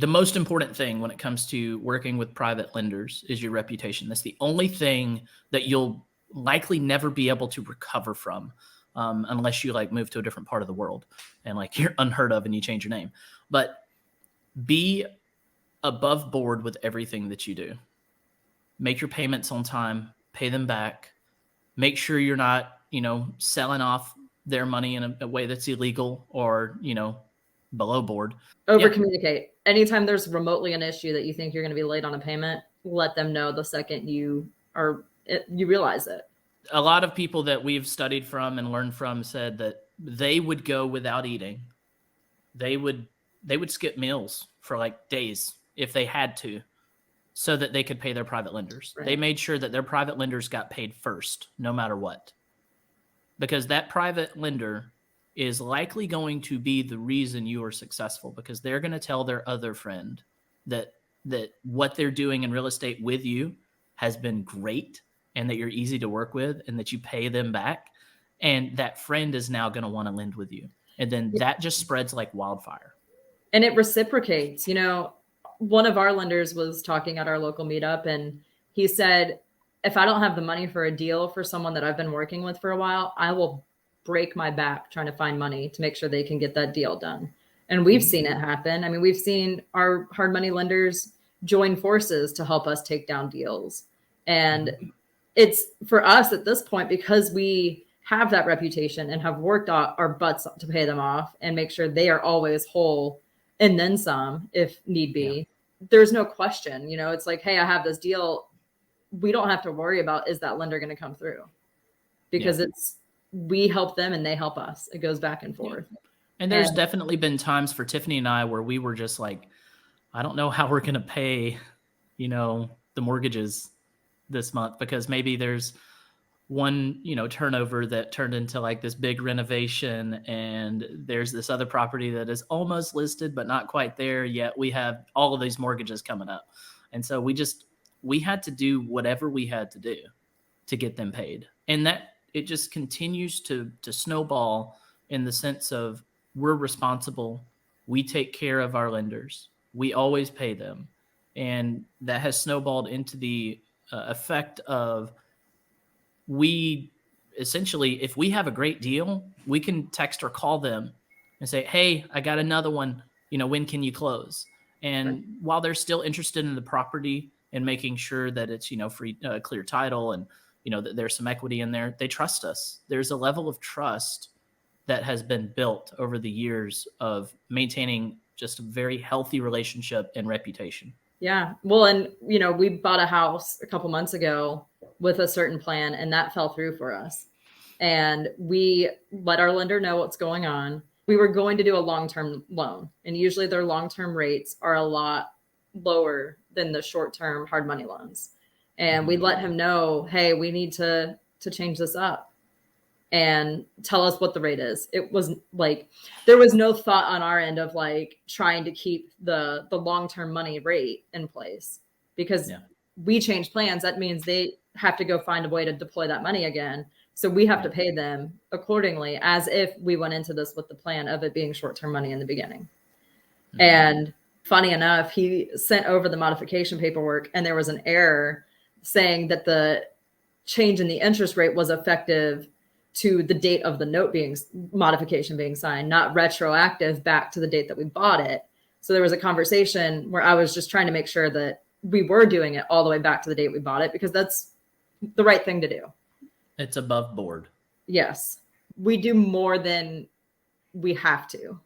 The most important thing when it comes to working with private lenders is your reputation. That's the only thing that you'll likely never be able to recover from, unless you like move to a different part of the world and like you're unheard of and you change your name. But be above board with everything that you do. Make your payments on time, pay them back, make sure you're not, selling off their money in a way that's illegal or, below board. Over communicate. Anytime there's remotely an issue that you think you're going to be late on a payment, let them know the second you realize it. A lot of people that we've studied from and learned from said that they would go without eating. They would skip meals for like days if they had to, so that they could pay their private lenders. Right. They made sure that their private lenders got paid first, no matter what. Because that private lender is likely going to be the reason you are successful, because they're going to tell their other friend that what they're doing in real estate with you has been great and that you're easy to work with and that you pay them back. And that friend is now going to want to lend with you. And then that just spreads like wildfire. And it reciprocates. One of our lenders was talking at our local meetup, and he said, if I don't have the money for a deal for someone that I've been working with for a while, I will break my back trying to find money to make sure they can get that deal done. And we've seen it happen. I mean, we've seen our hard money lenders join forces to help us take down deals. And it's for us at this point, because we have that reputation and have worked our butts to pay them off and make sure they are always whole and then some if need be. Yeah. There's no question, it's like, hey, I have this deal. We don't have to worry about, is that lender going to come through? Because we help them and they help us. It goes back and forth. Yeah. And there's definitely been times for Tiffany and I where we were just like, I don't know how we're going to pay, the mortgages this month, because maybe there's one, turnover that turned into like this big renovation, and there's this other property that is almost listed, but not quite there yet. We have all of these mortgages coming up. And so we had to do whatever we had to do to get them paid. And that it just continues to snowball in the sense of we're responsible. We take care of our lenders. We always pay them. And that has snowballed into the effect of, we essentially, if we have a great deal, we can text or call them and say, hey, I got another one, when can you close? And while they're still interested in the property and making sure that it's, free, clear title, and, that there's some equity in there, they trust us. There's a level of trust that has been built over the years of maintaining just a very healthy relationship and reputation. Yeah. Well, and, we bought a house a couple months ago with a certain plan, and that fell through for us. And we let our lender know what's going on. We were going to do a long-term loan, and usually their long-term rates are a lot lower than the short-term hard money loans. And we let him know, hey, we need to change this up and tell us what the rate is. It was like, there was no thought on our end of like trying to keep the long-term money rate in place, because we changed plans. That means they have to go find a way to deploy that money again. So we have to pay them accordingly, as if we went into this with the plan of it being short-term money in the beginning. Mm-hmm. And funny enough, he sent over the modification paperwork, and there was an error saying that the change in the interest rate was effective to the date of the modification being signed, not retroactive back to the date that we bought it. So there was a conversation where I was just trying to make sure that we were doing it all the way back to the date we bought it, because that's the right thing to do. It's above board. Yes. We do more than we have to,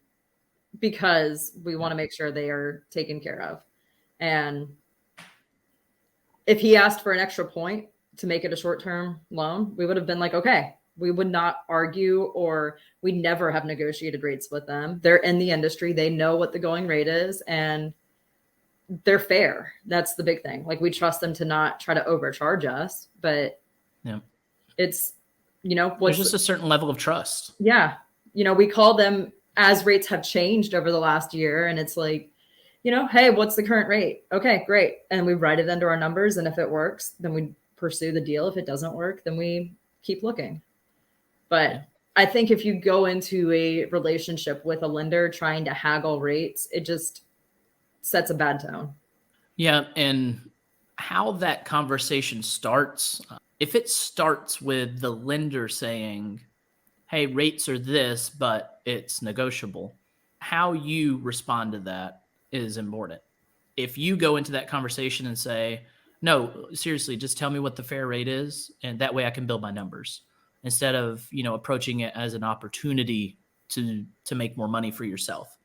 because we want to make sure they are taken care of. And if he asked for an extra point to make it a short-term loan, we would have been like, okay. We would not argue, or we never have negotiated rates with them. They're in the industry. They know what the going rate is, and they're fair. That's the big thing. Like, we trust them to not try to overcharge us, but it's, there's just a certain level of trust. Yeah. We call them as rates have changed over the last year, and it's like, hey, what's the current rate? Okay, great. And we write it into our numbers. And if it works, then we pursue the deal. If it doesn't work, then we keep looking. But I think if you go into a relationship with a lender trying to haggle rates, sets a bad tone. Yeah. And how that conversation starts, if it starts with the lender saying, hey, rates are this, but it's negotiable, how you respond to that is important. If you go into that conversation and say, no, seriously, just tell me what the fair rate is, and that way I can build my numbers, instead of, approaching it as an opportunity to make more money for yourself.